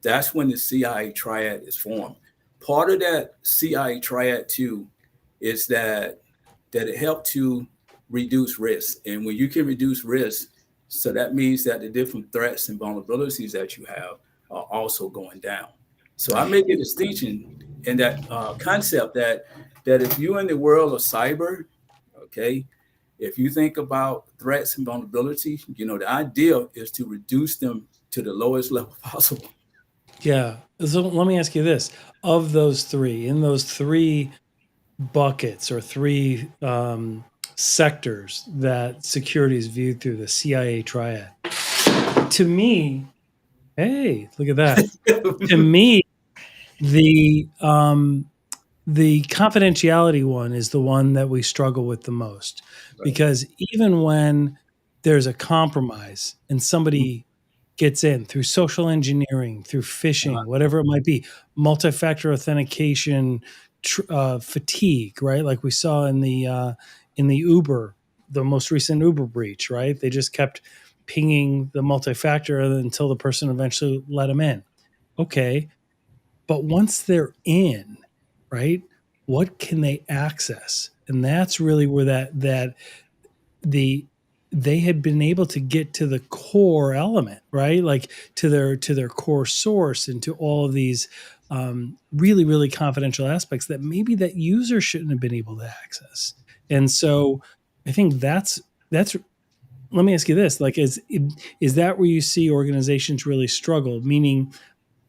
Speaker 4: that's when the CIA triad is formed. Part of that CIA triad too is that it helped to reduce risk. And when you can reduce risk, so that means that the different threats and vulnerabilities that you have are also going down. So I make a distinction in that concept that if you're in the world of cyber, okay, if you think about threats and vulnerabilities, the idea is to reduce them to the lowest level possible.
Speaker 1: Yeah. So let me ask you this. Of those three, in those three buckets or three sectors that security is viewed through the CIA triad, to me, hey, look at that. To me, the confidentiality one is the one that we struggle with the most, because even when there's a compromise and somebody gets in through social engineering, through phishing, whatever it might be, multi-factor authentication, fatigue, right? Like we saw in the Uber, the most recent Uber breach, right? They just kept pinging the multi-factor until the person eventually let them in. Okay, but once they're in, right, what can they access? And that's really where that the they had been able to get to the core element, right? Like to their core source and to all of these really, really confidential aspects that maybe that user shouldn't have been able to access. And so I think that's let me ask you this, like is that where you see organizations really struggle? Meaning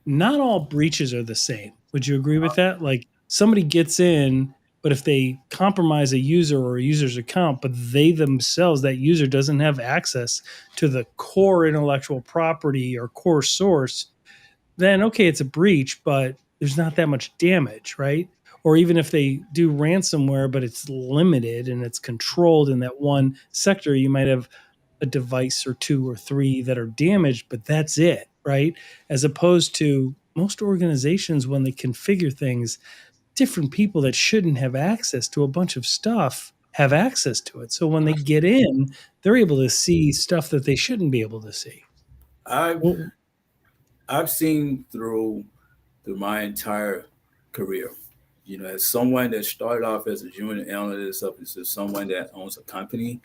Speaker 1: not all breaches are the same. Would you agree with that? Like somebody gets in, but if they compromise a user or a user's account, but they themselves, that user doesn't have access to the core intellectual property or core source, then okay, it's a breach, but there's not that much damage, right? Or even if they do ransomware, but it's limited and it's controlled in that one sector, you might have a device or two or three that are damaged, but that's it, right? As opposed to most organizations, when they configure things, different people that shouldn't have access to a bunch of stuff have access to it. So when they get in, they're able to see stuff that they shouldn't be able to see.
Speaker 4: I've
Speaker 1: Well,
Speaker 4: I've seen through my entire career, as someone that started off as a junior analyst up to someone that owns a company,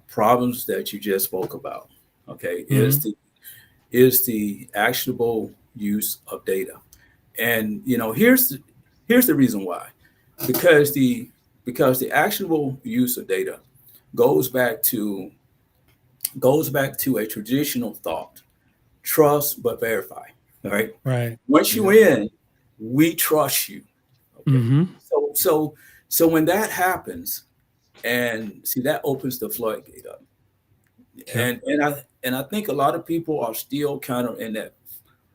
Speaker 4: problems that you just spoke about, okay,
Speaker 1: mhm,
Speaker 4: is the actionable use of data. And here's the reason why. Because the actionable use of data goes back to a traditional thought: trust but verify. All right.
Speaker 1: right.
Speaker 4: Once you
Speaker 3: Yep.
Speaker 4: in, we trust you. Okay.
Speaker 1: Hmm.
Speaker 4: So when that happens, and see, that opens the floodgate up.
Speaker 1: Yep.
Speaker 4: And I think a lot of people are still kind of in that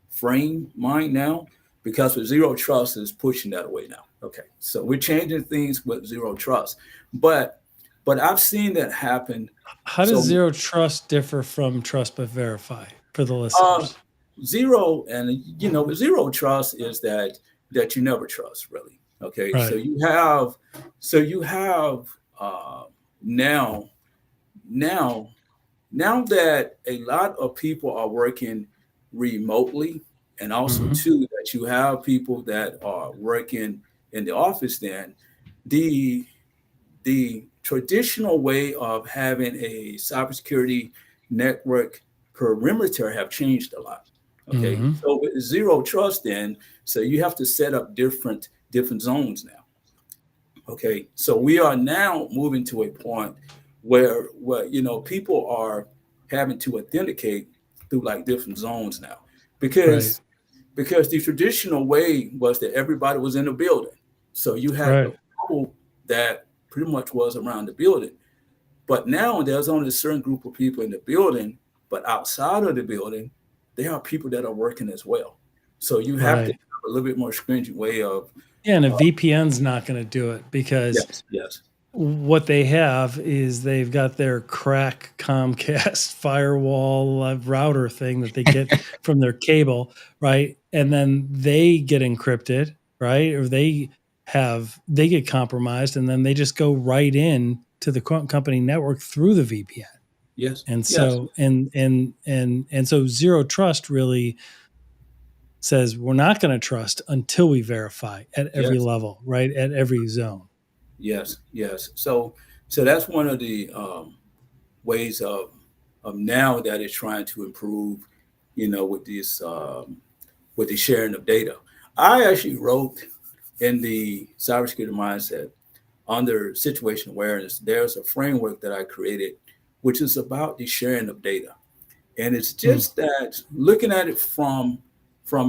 Speaker 4: frame mind now, because with zero trust is pushing that away now. Okay. So we're changing things with zero trust. But I've seen that happen.
Speaker 1: How does
Speaker 4: So
Speaker 1: zero trust differ from trust but verify for the
Speaker 4: uh
Speaker 1: listeners?
Speaker 4: zero, and zero trust is that you never trust, really. Okay. So
Speaker 1: Right.
Speaker 4: you have uh now now now that a lot of people are working remotely, and also
Speaker 1: Hmm.
Speaker 4: too that you have people that are working in the office, then the the traditional way of having a cybersecurity network perimeter have changed a lot. Okay,
Speaker 1: Hmm.
Speaker 4: so with zero trust, then so you have to set up different zones now. Okay, so we are now moving to a point where people are having to authenticate through like different zones now,
Speaker 1: Right.
Speaker 4: because the traditional way was that everybody was in the building, so you had the
Speaker 1: Right.
Speaker 4: people that pretty much was around the building. But now there's only a certain group of people in the building, but outside of the building, there are people that are working as well. So you have to
Speaker 1: Right.
Speaker 4: have a little bit more stringent way of
Speaker 1: Yeah, and a VPN's not going to do it because
Speaker 4: yes, yes,
Speaker 1: what they have is they've got their crack Comcast firewall router thing that they get from their cable, right? And then they get encrypted, right? Or they get compromised, and then they just go right in to the company network through the VPN.
Speaker 4: yes,
Speaker 1: And
Speaker 4: yes,
Speaker 1: so and so zero trust really says we're not going to trust until we verify at every
Speaker 4: yes,
Speaker 1: level, right? At every zone.
Speaker 4: yes, yes. So that's one of the ways of now that is trying to improve, with this with the sharing of data. I actually wrote in the cybersecurity mindset under situational awareness. There's a framework that I created, which is about the sharing of data, and it's
Speaker 1: Hmm.
Speaker 4: just that looking at it from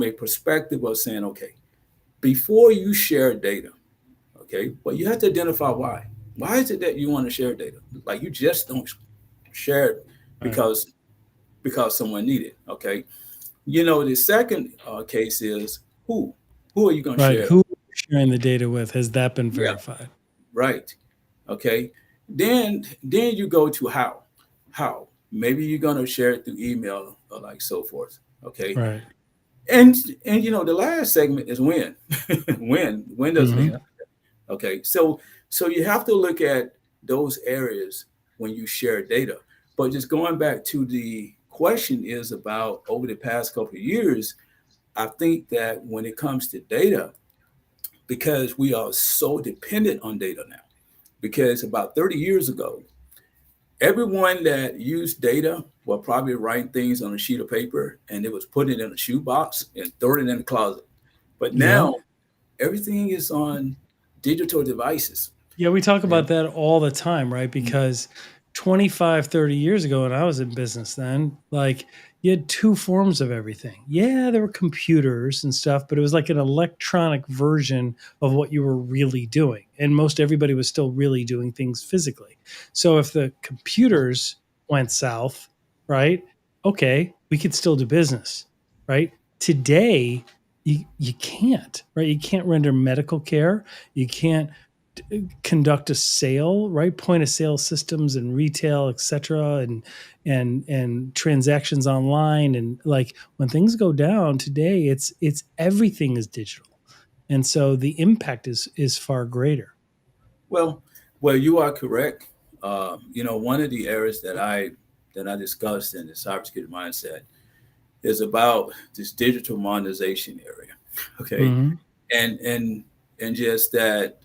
Speaker 4: a perspective of saying, okay, before you share data, okay, well, you have to identify why. Why is it that you want to share data? Like you just don't share it
Speaker 1: Right.
Speaker 4: because someone needed. Okay, the second case is who are you going to
Speaker 1: Right.
Speaker 4: share?
Speaker 1: Who are you sharing the data with? Has that been
Speaker 4: Yeah,
Speaker 1: verified?
Speaker 4: right. Okay, then you go to how maybe you're going to share it through email or like so forth. Okay,
Speaker 1: Right.
Speaker 4: and the last segment is when. When does it
Speaker 1: Hmm.
Speaker 4: end? Okay, so you have to look at those areas when you share data. But just going back to the question is about over the past couple of years, I think that when it comes to data, because we are so dependent on data now, because about 30 years ago, everyone that used data will probably write things on a sheet of paper and it was put it in a shoebox and throw it in the closet. But
Speaker 1: Yeah.
Speaker 4: now everything is on digital devices.
Speaker 1: Yeah, we talk
Speaker 3: Yeah.
Speaker 1: about that all the time, right? Because 25, 30 years ago, when I was in business then, like you had two forms of everything. Yeah, there were computers and stuff, but it was like an electronic version of what you were really doing. And most everybody was still really doing things physically. So if the computers went south, right? Okay, we could still do business, right? Today, you can't, right? You can't render medical care. You can't conduct a sale, right? Point of sale systems and retail, et cetera, and transactions online. And like when things go down today, it's everything is digital. And so the impact is far greater.
Speaker 4: Well, well, you are correct. One of the areas that I discussed in the cybersecurity mindset is about this digital modernization area. Okay,
Speaker 1: Mm-hmm.
Speaker 4: and just that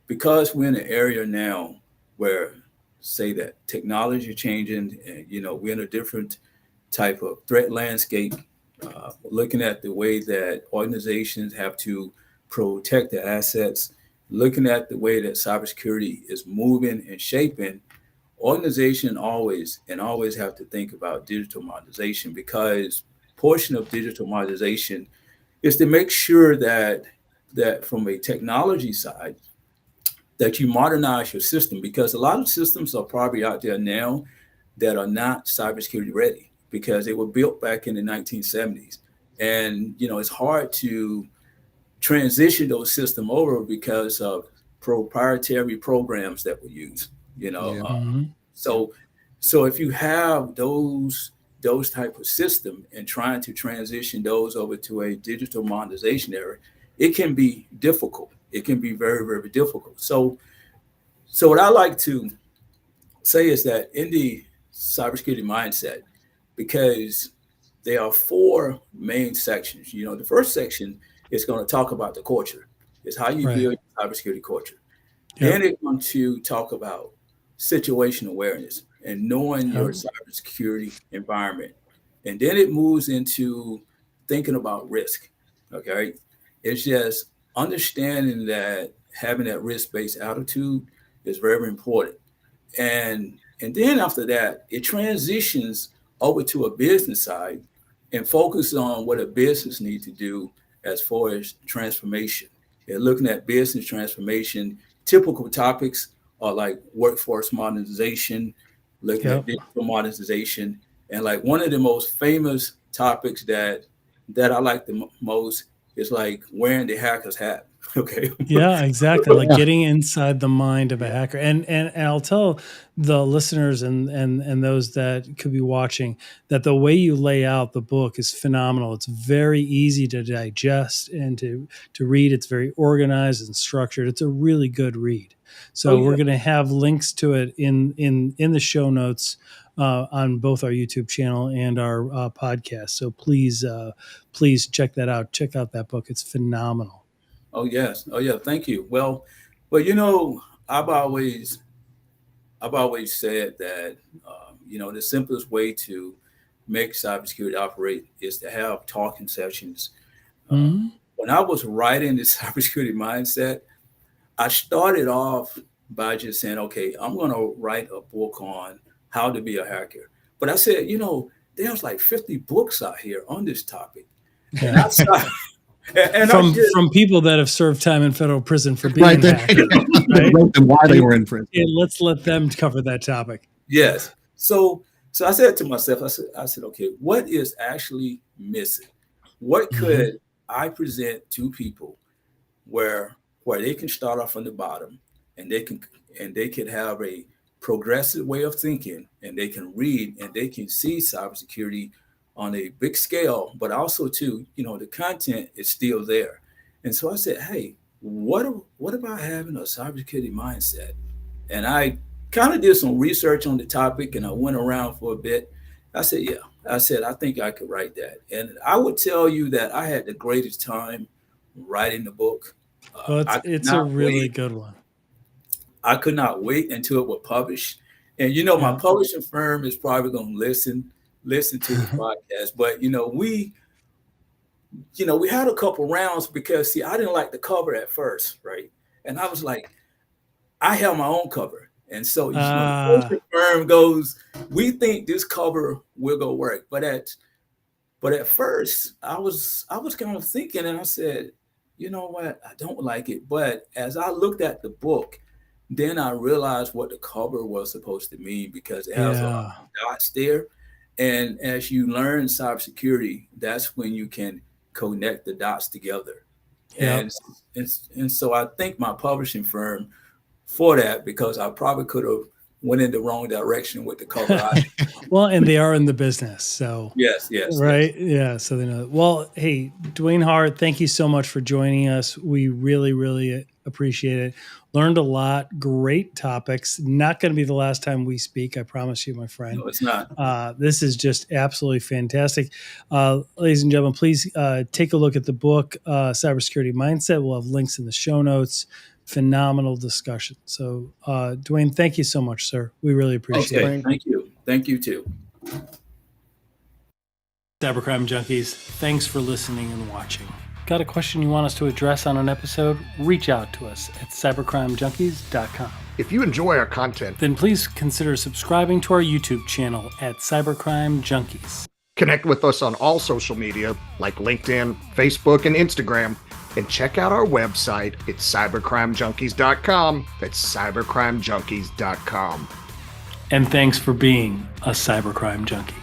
Speaker 4: because we're in an area now where say that technology changing and we're in a different type of threat landscape, looking at the way that organizations have to protect their assets, looking at the way that cybersecurity is moving and shaping, organization always have to think about digital modernization, because portion of digital modernization is to make sure that from a technology side that you modernize your system, because a lot of systems are probably out there now that are not cybersecurity ready because they were built back in the 1970s. And it's hard to transition those systems over because of proprietary programs that were used. You know,
Speaker 3: Yeah.
Speaker 4: uh,
Speaker 1: Mm-hmm.
Speaker 3: Yep.
Speaker 4: so so if you have those type of system and trying to transition those over to a digital modernization area, it can be difficult. It can be very, very difficult. So what I like to say is that in the cybersecurity mindset, because there are four main sections. The first section is going to talk about the culture. It's how you
Speaker 1: Right.
Speaker 4: build cybersecurity culture. Then
Speaker 1: Yep.
Speaker 4: it's going to talk about situational awareness and knowing your
Speaker 1: Yep.
Speaker 4: cybersecurity environment. And then it moves into thinking about risk. Okay. It's just understanding that having that risk-based attitude is very important. And then after that, it transitions over to a business side and focus on what a business needs to do as far as transformation. They're looking at business transformation. Typical topics are like workforce modernization, looking at
Speaker 1: Yep.
Speaker 4: digital modernization, and like one of the most famous topics that I like the most is like wearing the hacker's hat. Okay.
Speaker 1: Yeah, exactly. Like
Speaker 3: Yeah.
Speaker 1: getting inside the mind of a hacker. And I'll tell the listeners and those that could be watching that the way you lay out the book is phenomenal. It's very easy to digest and to read. It's very organized and structured. It's a really good read.
Speaker 4: Oh
Speaker 1: So
Speaker 4: yeah.
Speaker 1: we're going to have links to it in the show notes on both our YouTube channel and our podcast. So please check that out. Check out that book. It's phenomenal.
Speaker 4: Oh yes. Oh yeah. Thank you. Well, I've always I've always said that the simplest way to make cybersecurity operate is to have talking sessions. Uh,
Speaker 1: Mhm.
Speaker 4: when I was writing the cybersecurity mindset, I started off by just saying, okay, I'm going to write a book on how to be a hacker. But I said, there's like 50 books out here on this topic, and
Speaker 1: Yeah.
Speaker 4: I started, and I just
Speaker 1: From people that have served time in federal prison for
Speaker 3: Right
Speaker 1: being
Speaker 3: there.
Speaker 1: hackers,
Speaker 3: They
Speaker 1: right?
Speaker 3: wrote them why they
Speaker 1: And,
Speaker 3: were in prison.
Speaker 1: and let's let them cover that topic.
Speaker 4: yes. So I said to myself, I said, okay, what is actually missing? What
Speaker 1: Mhm.
Speaker 4: could I present to people where they can start off from the bottom and they can have a progressive way of thinking, and they can read and they can see cybersecurity on a big scale, but also too, the content is still there. And so I said, hey, what about having a cybersecurity mindset? And I kind of did some research on the topic and I went around for a bit. I said, yeah, I said, I think I could write that. And I would tell you that I had the greatest time writing the book.
Speaker 1: Well,
Speaker 4: I could
Speaker 1: it's a
Speaker 4: not
Speaker 1: really
Speaker 4: wait.
Speaker 1: good one.
Speaker 4: I could not wait until it was published. And my publishing firm is probably going to listen to this podcast. But we had a couple rounds because I didn't like the cover at first, right? And I was like, I have my own cover. And so the publishing firm goes, we think this cover will go work. But at first I was kind of thinking, and I said, you know what, I don't like it. But as I looked at the book, then I realized what the cover was supposed to mean, because it has a lot of dots there. And as you learn cybersecurity, that's when you can connect the dots together. Yep. And so I thank my publishing firm for that, because I probably could have went in the wrong direction with the cover.
Speaker 1: Well, and they are in the business, so
Speaker 4: yes,
Speaker 1: right, yeah. So they know. Well, hey, Dewayne Hart, thank you so much for joining us. We really, really appreciate it. Learned a lot. Great topics. Not going to be the last time we speak, I promise you, my friend.
Speaker 4: No, it's not.
Speaker 1: This is just absolutely fantastic. Ladies and gentlemen, please take a look at the book, Cybersecurity Mindset. We'll have links in the show notes. Phenomenal discussion. So, Dewayne, thank you so much, sir. We really appreciate it.
Speaker 4: Thank you. Thank you too.
Speaker 1: Cybercrime Junkies, thanks for listening and watching. Got a question you want us to address on an episode? Reach out to us at cybercrimejunkies.com.
Speaker 2: If you enjoy our content,
Speaker 1: then please consider subscribing to our YouTube channel at Cybercrime Junkies.
Speaker 2: Connect with us on all social media like LinkedIn, Facebook, and Instagram. And check out our website at cybercrimejunkies.com. That's cybercrimejunkies.com.
Speaker 1: And thanks for being a cybercrime junkie.